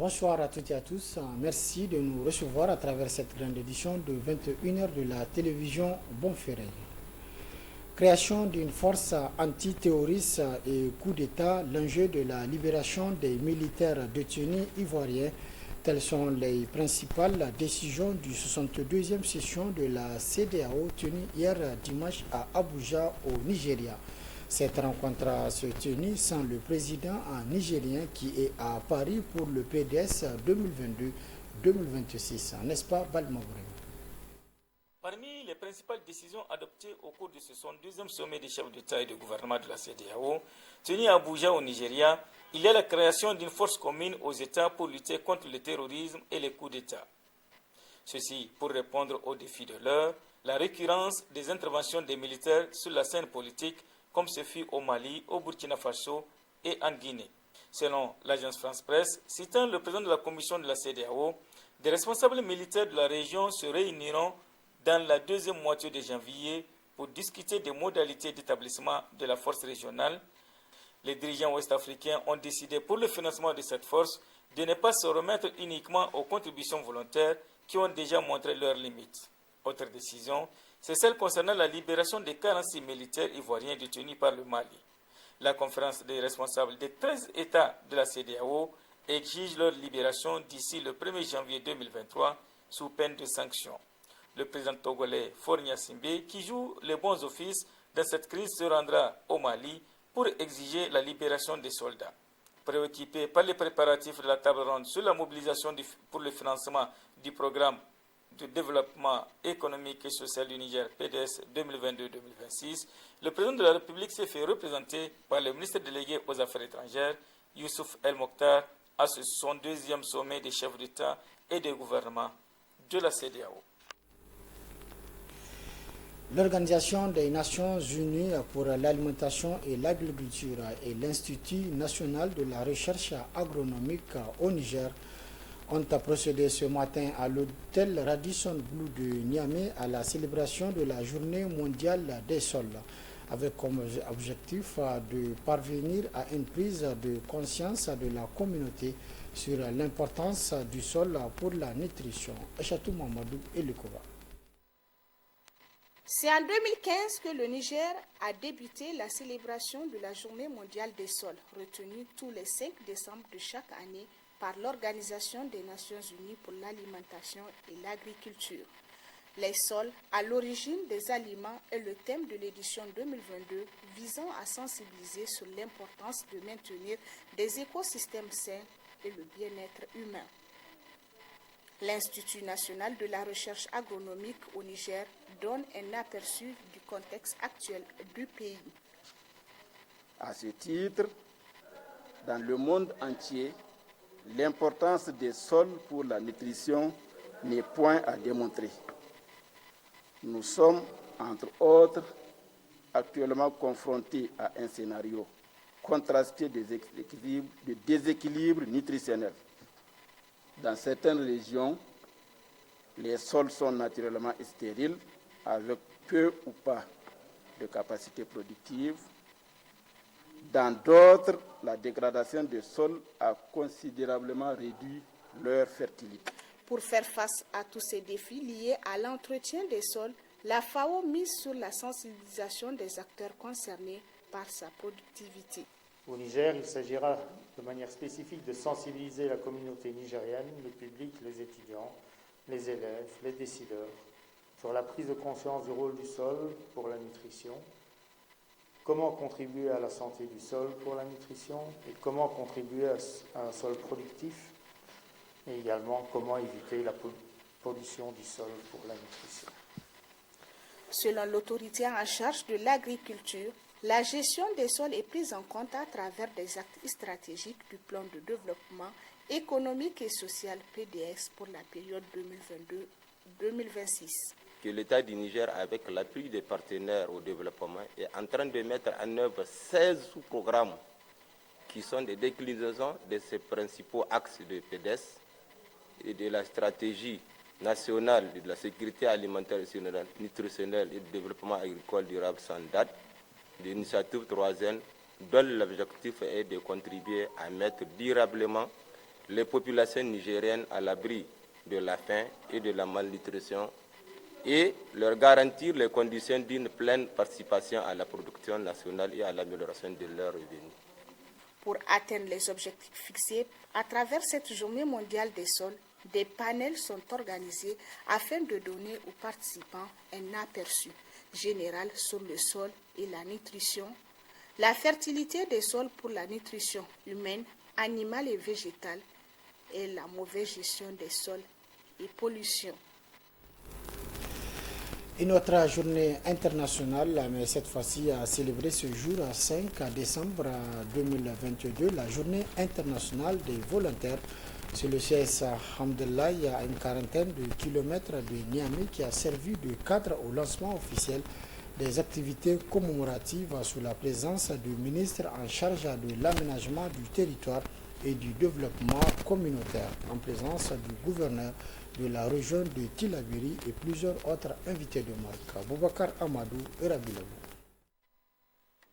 Bonsoir à toutes et à tous. Merci de nous recevoir à travers cette grande édition de 21h de la télévision Bonferré. Création d'une force antiterroriste et coup d'État, l'enjeu de la libération des militaires détenus ivoiriens. Telles sont les principales décisions du 62e session de la CEDEAO tenue hier dimanche à Abuja au Nigeria. Cette rencontre se tenue sans le président nigérien qui est à Paris pour le PDS 2022-2026, n'est-ce pas, Balmabouré? Parmi les principales décisions adoptées au cours de ce 62e sommet des chefs d'État et de gouvernement de la CEDEAO, tenu à Abuja au Nigeria, il y a la création d'une force commune aux États pour lutter contre le terrorisme et les coups d'État. Ceci pour répondre aux défis de l'heure, la récurrence des interventions des militaires sur la scène politique, comme ce fut au Mali, au Burkina Faso et en Guinée. Selon l'agence France-Presse, citant le président de la commission de la CEDEAO, des responsables militaires de la région se réuniront dans la deuxième moitié de janvier pour discuter des modalités d'établissement de la force régionale. Les dirigeants ouest-africains ont décidé pour le financement de cette force de ne pas se remettre uniquement aux contributions volontaires qui ont déjà montré leurs limites. Autre décision, c'est celle concernant la libération des 46 militaires ivoiriens détenus par le Mali. La conférence des responsables des 13 États de la CEDEAO exige leur libération d'ici le 1er janvier 2023 sous peine de sanctions. Le président togolais Faure Gnassingbé, qui joue les bons offices dans cette crise, se rendra au Mali pour exiger la libération des soldats. Préoccupé par les préparatifs de la table ronde sur la mobilisation pour le financement du programme de développement économique et social du Niger, PDS 2022-2026, le président de la République s'est fait représenter par le ministre délégué aux Affaires étrangères, Youssouf El Mokhtar, à ce 62e sommet des chefs d'État et de gouvernement de la CEDEAO. L'Organisation des Nations Unies pour l'alimentation et l'agriculture et l'Institut national de la recherche agronomique au Niger ont procédé ce matin à l'hôtel Radisson Blu de Niamey à la célébration de la Journée mondiale des sols, avec comme objectif de parvenir à une prise de conscience de la communauté sur l'importance du sol pour la nutrition. Achatou Mamadou et Lekova. C'est en 2015 que le Niger a débuté la célébration de la Journée mondiale des sols, retenue tous les 5 décembre de chaque année par l'Organisation des Nations Unies pour l'alimentation et l'agriculture. Les sols, à l'origine des aliments, est le thème de l'édition 2022 visant à sensibiliser sur l'importance de maintenir des écosystèmes sains et le bien-être humain. L'Institut national de la recherche agronomique au Niger donne un aperçu du contexte actuel du pays. À ce titre, dans le monde entier, l'importance des sols pour la nutrition n'est point à démontrer. Nous sommes, entre autres, actuellement confrontés à un scénario contrasté de déséquilibre nutritionnel. Dans certaines régions, les sols sont naturellement stériles, avec peu ou pas de capacité productive. Dans d'autres, la dégradation des sols a considérablement réduit leur fertilité. Pour faire face à tous ces défis liés à l'entretien des sols, la FAO mise sur la sensibilisation des acteurs concernés par sa productivité. Au Niger, il s'agira de manière spécifique de sensibiliser la communauté nigérienne, le public, les étudiants, les élèves, les décideurs, sur la prise de conscience du rôle du sol pour la nutrition, comment contribuer à la santé du sol pour la nutrition et comment contribuer à un sol productif et également comment éviter la pollution du sol pour la nutrition. Selon l'autorité en charge de l'agriculture, la gestion des sols est prise en compte à travers des actes stratégiques du plan de développement économique et social PDS pour la période 2022-2026. Que l'État du Niger, avec l'appui des partenaires au développement, est en train de mettre en œuvre 16 sous-programmes qui sont des déclinaisons de ces principaux axes de PDS et de la stratégie nationale de la sécurité alimentaire, nutritionnelle et du développement agricole durable sans date, l'initiative 3N, dont l'objectif est de contribuer à mettre durablement les populations nigériennes à l'abri de la faim et de la malnutrition et leur garantir les conditions d'une pleine participation à la production nationale et à l'amélioration de leurs revenus. Pour atteindre les objectifs fixés, à travers cette journée mondiale des sols, des panels sont organisés afin de donner aux participants un aperçu général sur le sol et la nutrition, la fertilité des sols pour la nutrition humaine, animale et végétale, et la mauvaise gestion des sols et pollution. Une autre journée internationale, mais cette fois-ci a célébré ce jour, 5 décembre 2022, la journée internationale des volontaires. C'est le CS Hamdallahi à une quarantaine de kilomètres de Niamey qui a servi de cadre au lancement officiel des activités commémoratives sous la présence du ministre en charge de l'aménagement du territoire et du développement communautaire, en présence du gouverneur de la région de Tillabéri et plusieurs autres invités de marque. Boubacar Amadou et Rabilabou.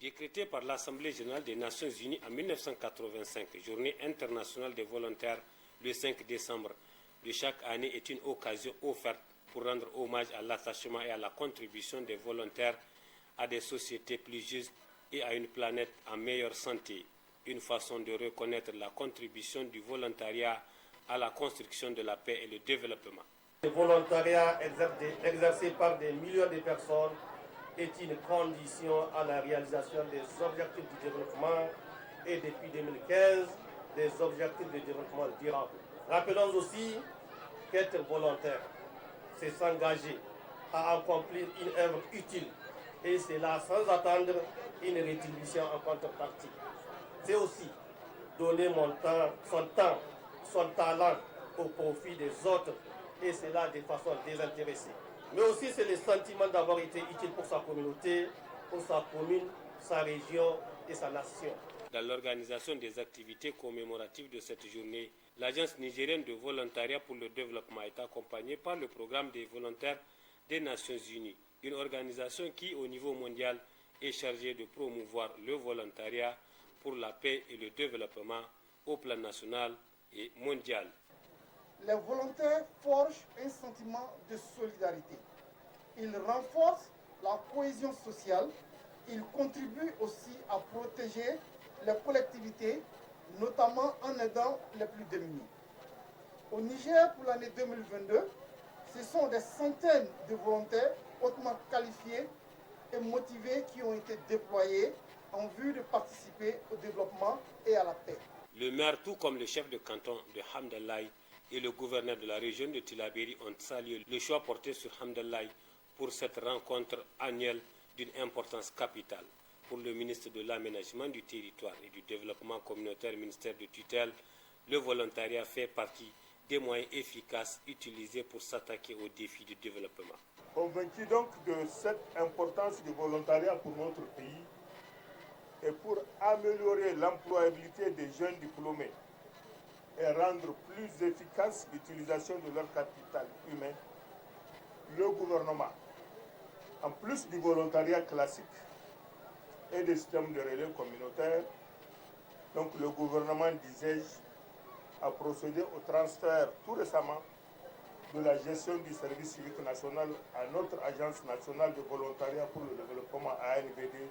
Décrété par l'Assemblée générale des Nations unies en 1985, Journée internationale des volontaires le 5 décembre de chaque année est une occasion offerte pour rendre hommage à l'attachement et à la contribution des volontaires à des sociétés plus justes et à une planète en meilleure santé. Une façon de reconnaître la contribution du volontariat à la construction de la paix et le développement. Le volontariat exercé par des millions de personnes est une condition à la réalisation des objectifs du développement et depuis 2015 des objectifs de développement durable. Rappelons aussi qu'être volontaire, c'est s'engager à accomplir une œuvre utile et cela sans attendre une rétribution en contrepartie. C'est aussi donner son temps, son talent au profit des autres et cela de façon désintéressée. Mais aussi c'est le sentiment d'avoir été utile pour sa communauté, pour sa commune, sa région et sa nation. Dans l'organisation des activités commémoratives de cette journée, l'Agence nigérienne de volontariat pour le développement est accompagnée par le programme des volontaires des Nations unies, une organisation qui, au niveau mondial, est chargée de promouvoir le volontariat pour la paix et le développement au plan national et mondial. Les volontaires forgent un sentiment de solidarité. Ils renforcent la cohésion sociale. Ils contribuent aussi à protéger les collectivités, notamment en aidant les plus démunis. Au Niger, pour l'année 2022, ce sont des centaines de volontaires hautement qualifiés et motivés qui ont été déployés en vue de participer au développement et à la paix. Le maire, tout comme le chef de canton de Hamdallahi et le gouverneur de la région de Tillabéri ont salué le choix porté sur Hamdallahi pour cette rencontre annuelle d'une importance capitale. Pour le ministre de l'Aménagement du territoire et du développement communautaire, ministère de tutelle, le volontariat fait partie des moyens efficaces utilisés pour s'attaquer aux défis du développement. Convaincu donc de cette importance du volontariat pour notre pays et pour améliorer l'employabilité des jeunes diplômés et rendre plus efficace l'utilisation de leur capital humain, le gouvernement, en plus du volontariat classique et des systèmes de relais communautaires, donc le gouvernement, disais-je, a procédé au transfert tout récemment de la gestion du service civique national à notre Agence nationale de volontariat pour le développement ANVD,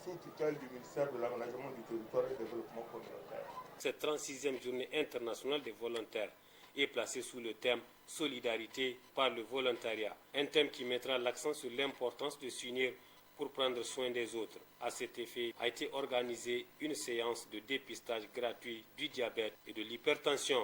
sous tutelle du ministère de l'Aménagement du territoire et du développement communautaire. Cette 36e journée internationale des volontaires est placée sous le thème « Solidarité par le volontariat », un thème qui mettra l'accent sur l'importance de s'unir pour prendre soin des autres. À cet effet, a été organisée une séance de dépistage gratuit du diabète et de l'hypertension.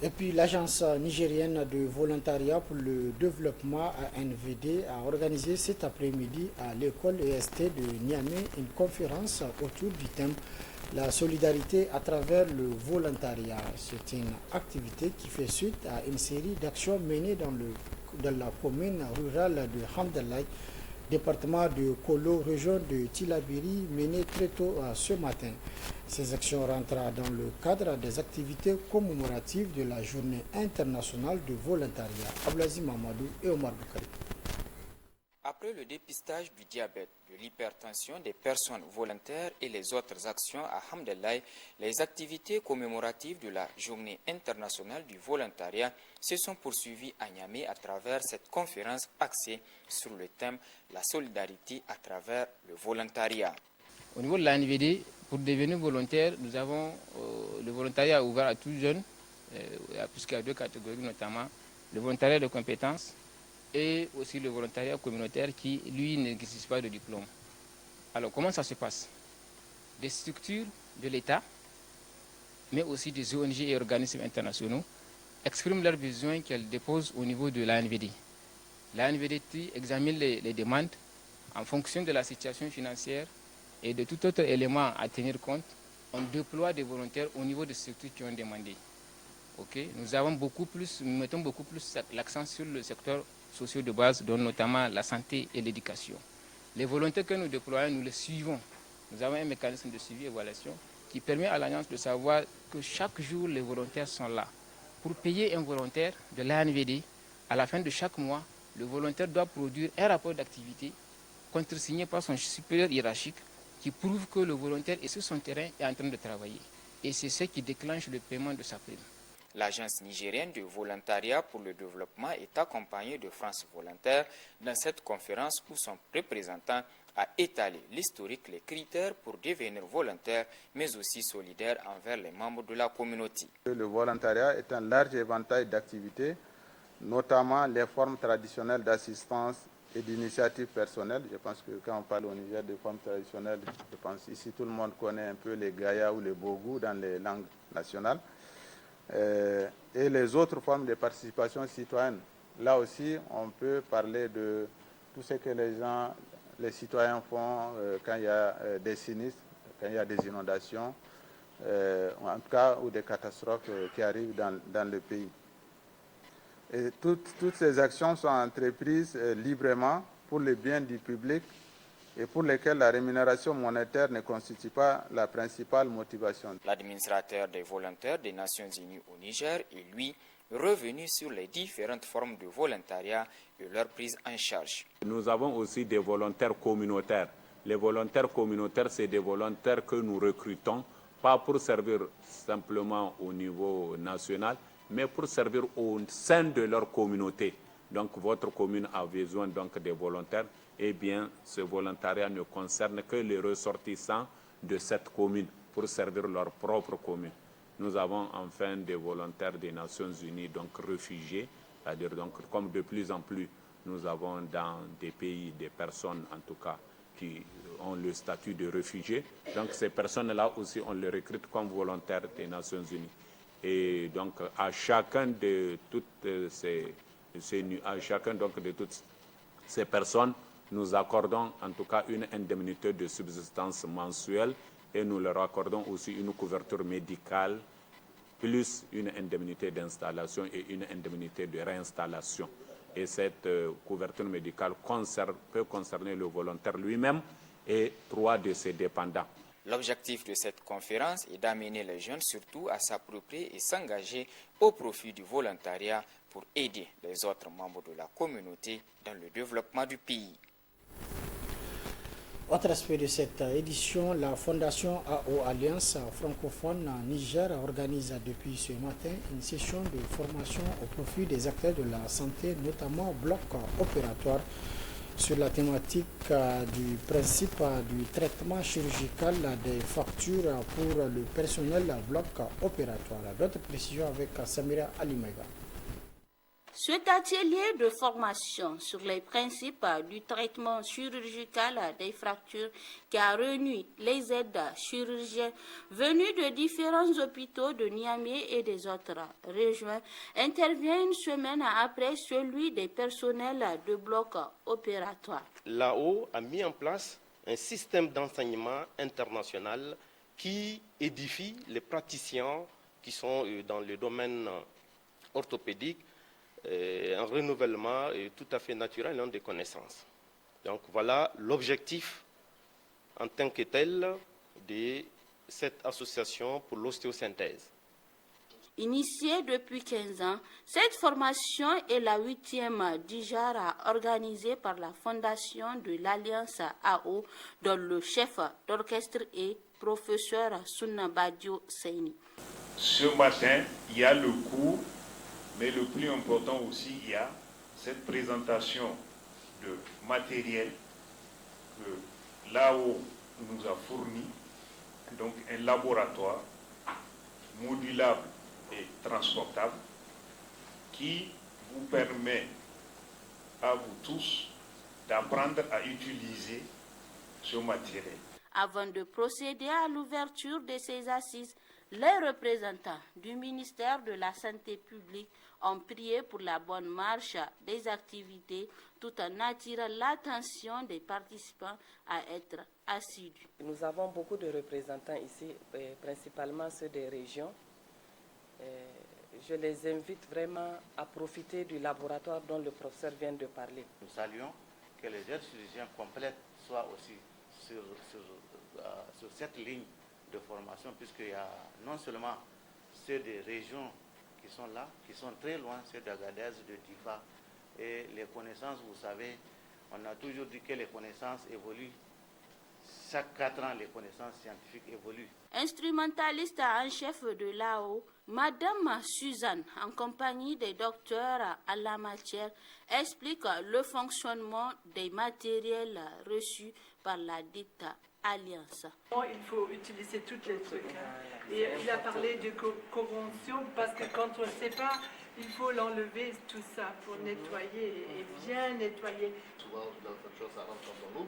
Et puis l'agence nigérienne de volontariat pour le développement ANVD a organisé cet après-midi à l'école EST de Niamey une conférence autour du thème « La solidarité à travers le volontariat ». C'est une activité qui fait suite à une série d'actions menées dans la commune rurale de Hamdallahi, département de Kolo, région de Tillabéri, menées très tôt ce matin. Ces actions rentrent dans le cadre des activités commémoratives de la Journée internationale de volontariat. Ablazi Mamadou et Omar Boukari. Après le dépistage du diabète, de l'hypertension des personnes volontaires et les autres actions à Hamdallah, les activités commémoratives de la Journée internationale du volontariat se sont poursuivies à Niamey à travers cette conférence axée sur le thème « La solidarité à travers le volontariat ». Au niveau de l'ANVD, pour devenir volontaire, nous avons le volontariat ouvert à tous jeunes, puisqu'il y a deux catégories notamment, le volontariat de compétences et aussi le volontariat communautaire qui, lui, n'existe pas de diplôme. Alors, comment ça se passe? Des structures de l'État, mais aussi des ONG et organismes internationaux, expriment leurs besoins qu'elles déposent au niveau de l'ANVD. L'ANVD examine les demandes en fonction de la situation financière et de tout autre élément à tenir compte. On déploie des volontaires au niveau des structures qui ont demandé. Okay. Nous mettons beaucoup plus l'accent sur le secteur social de base, dont notamment la santé et l'éducation. Les volontaires que nous déployons, nous les suivons. Nous avons un mécanisme de suivi et évaluation qui permet à l'Alliance de savoir que chaque jour, les volontaires sont là. Pour payer un volontaire de l'ANVD, à la fin de chaque mois, le volontaire doit produire un rapport d'activité contresigné par son supérieur hiérarchique qui prouve que le volontaire est sur son terrain et en train de travailler. Et c'est ce qui déclenche le paiement de sa prime. L'Agence nigérienne de volontariat pour le développement est accompagnée de France Volontaire dans cette conférence où son représentant a étalé l'historique, les critères pour devenir volontaire, mais aussi solidaire envers les membres de la communauté. Le volontariat est un large éventail d'activités, notamment les formes traditionnelles d'assistance et d'initiative personnelle. Je pense que quand on parle au Niger de formes traditionnelles, je pense ici tout le monde connaît un peu les Gaya ou les Bogu dans les langues nationales. Et les autres formes de participation citoyenne. Là aussi, on peut parler de tout ce que les citoyens font quand il y a des sinistres, quand il y a des inondations, en tout cas, ou des catastrophes qui arrivent dans le pays. Et toutes ces actions sont entreprises librement pour le bien du public et pour lesquelles la rémunération monétaire ne constitue pas la principale motivation. L'administrateur des volontaires des Nations Unies au Niger est, lui, revenu sur les différentes formes de volontariat et leur prise en charge. Nous avons aussi des volontaires communautaires. Les volontaires communautaires, c'est des volontaires que nous recrutons, pas pour servir simplement au niveau national, mais pour servir au sein de leur communauté. Donc votre commune a besoin donc des volontaires. Eh bien, ce volontariat ne concerne que les ressortissants de cette commune pour servir leur propre commune. Nous avons enfin des volontaires des Nations Unies, donc réfugiés, c'est-à-dire donc comme de plus en plus nous avons dans des pays des personnes en tout cas qui ont le statut de réfugiés. Donc ces personnes-là aussi on les recrute comme volontaires des Nations Unies. Et donc à chacun de toutes ces personnes, nous accordons en tout cas une indemnité de subsistance mensuelle et nous leur accordons aussi une couverture médicale plus une indemnité d'installation et une indemnité de réinstallation. Et cette couverture médicale peut concerner le volontaire lui-même et 3 de ses dépendants. L'objectif de cette conférence est d'amener les jeunes surtout à s'approprier et s'engager au profit du volontariat pour aider les autres membres de la communauté dans le développement du pays. Autre aspect de cette édition, la Fondation AO Alliance francophone Niger organise depuis ce matin une session de formation au profit des acteurs de la santé, notamment au bloc opératoire, sur la thématique du principe du traitement chirurgical des fractures pour le personnel bloc opératoire. D'autres précisions avec Samira Alimega. Cet atelier de formation sur les principes du traitement chirurgical des fractures qui a réuni les aides chirurgiens venus de différents hôpitaux de Niamey et des autres régions intervient une semaine après celui des personnels de bloc opératoire. L'AO a mis en place un système d'enseignement international qui édifie les praticiens qui sont dans le domaine orthopédique, un renouvellement tout à fait naturel des connaissances. Donc voilà l'objectif en tant que tel de cette association pour l'ostéosynthèse. Initiée depuis 15 ans, cette formation est la 8e du genre organisée par la fondation de l'Alliance AO, dont le chef d'orchestre est professeur Sunnabadio Seini. Ce matin, il y a le cours, mais le plus important aussi, il y a cette présentation de matériel que l'AO nous a fourni, donc un laboratoire modulable et transportable qui vous permet à vous tous d'apprendre à utiliser ce matériel. Avant de procéder à l'ouverture de ces assises, les représentants du ministère de la Santé publique ont prié pour la bonne marche des activités tout en attirant l'attention des participants à être assidus. Nous avons beaucoup de représentants ici, principalement ceux des régions. Je les invite vraiment à profiter du laboratoire dont le professeur vient de parler. Nous saluons que les jeunes chirurgiens complètes soient aussi sur cette ligne de formation, puisqu'il y a non seulement ceux des régions qui sont là, qui sont très loin, ceux d'Agadez, de Difa, et les connaissances, vous savez, on a toujours dit que les connaissances évoluent. Chaque 4 ans, les connaissances scientifiques évoluent. Instrumentaliste en chef de l'AO, Madame Suzanne, en compagnie des docteurs en la matière, explique le fonctionnement des matériels reçus par la dite Alliance. Il faut utiliser tous les trucs. Et il a parlé de corrosion parce que quand on ne sait pas, il faut l'enlever tout ça pour nettoyer et bien nettoyer. Souvent, quelque chose, ça rentre dans l'eau.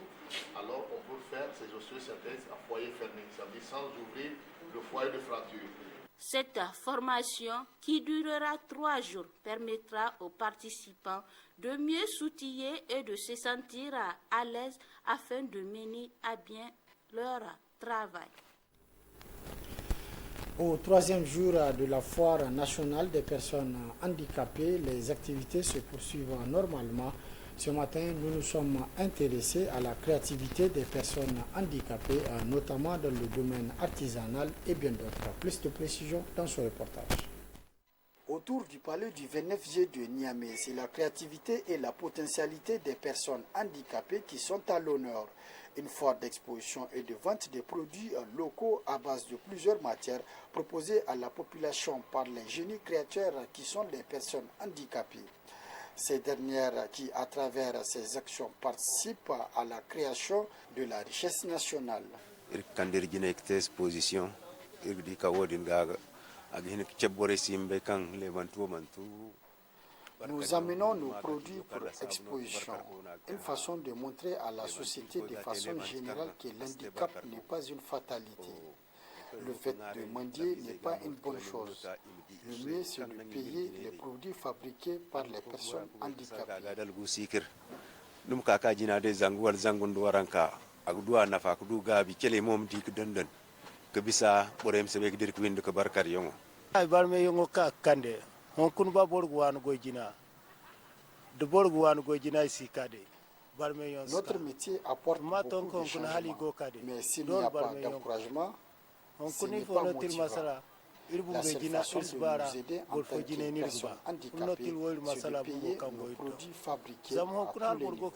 Alors, on peut faire ces ostéosynthèses à foyer fermé, ça veut dire sans ouvrir le foyer de fracture. Cette formation, qui durera 3 jours, permettra aux participants de mieux s'outiller et de se sentir à l'aise afin de mener à bien leur travail. Au 3e jour de la foire nationale des personnes handicapées, les activités se poursuivent normalement. Ce matin, nous nous sommes intéressés à la créativité des personnes handicapées, notamment dans le domaine artisanal et bien d'autres. Plus de précisions dans ce reportage. Autour du palais du 29G de Niamey, c'est la créativité et la potentialité des personnes handicapées qui sont à l'honneur. Une foire d'exposition et de vente des produits locaux à base de plusieurs matières proposées à la population par les génies créateurs qui sont les personnes handicapées. Ces dernières qui, à travers ces actions, participent à la création de la richesse nationale. Nous amenons nos produits pour exposition, une façon de montrer à la société de façon générale que l'handicap n'est pas une fatalité. Le fait de mendier n'est pas une bonne chose. Le mieux, c'est de payer les produits fabriqués par les personnes handicapées. Notre métier apporte beaucoup de changements, mais s'il n'y a pas d'encouragement, ce n'est pas motivant. La seule façon de nous aider en tant que personnes handicapées, c'est de payer nos produits fabriqués à tous les niveaux.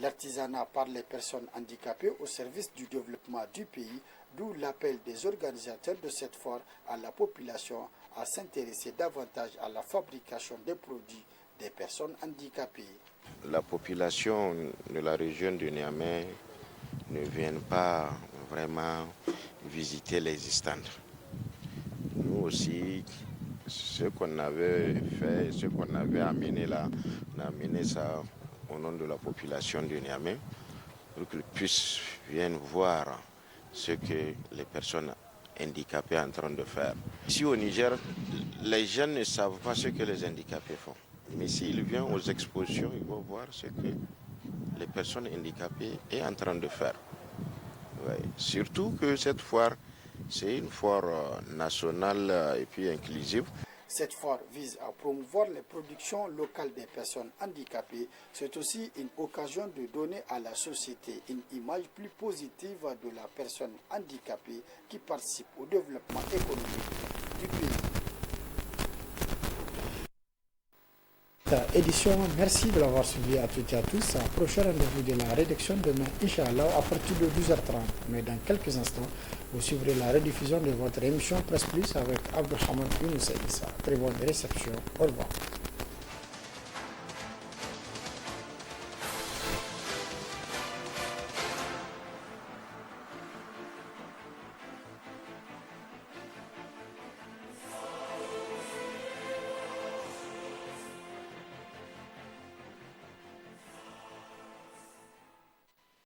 L'artisanat par les personnes handicapées au service du développement du pays, d'où l'appel des organisateurs de cette foire à la population à s'intéresser davantage à la fabrication des produits des personnes handicapées. La population de la région de Niamey ne vient pas vraiment visiter les stands. Nous aussi, ce qu'on avait fait, ce qu'on avait amené là, on a amené ça au nom de la population de Niamey pour qu'ils puissent venir voir ce que les personnes handicapées sont en train de faire. Ici au Niger, les jeunes ne savent pas ce que les handicapés font. Mais s'ils viennent aux expositions, ils vont voir ce que les personnes handicapées sont en train de faire. Ouais. Surtout que cette foire, c'est une foire nationale et puis inclusive. Cette foire vise à promouvoir les productions locales des personnes handicapées. C'est aussi une occasion de donner à la société une image plus positive de la personne handicapée qui participe au développement économique du pays. Édition, merci de l'avoir suivi à toutes et à tous. Prochain rendez-vous de la rédaction demain, Inch'Allah, à partir de 12h30. Mais dans quelques instants, vous suivrez la rediffusion de votre émission Presse Plus avec Abdelhamad Younous Issa. Très bonne réception. Au revoir.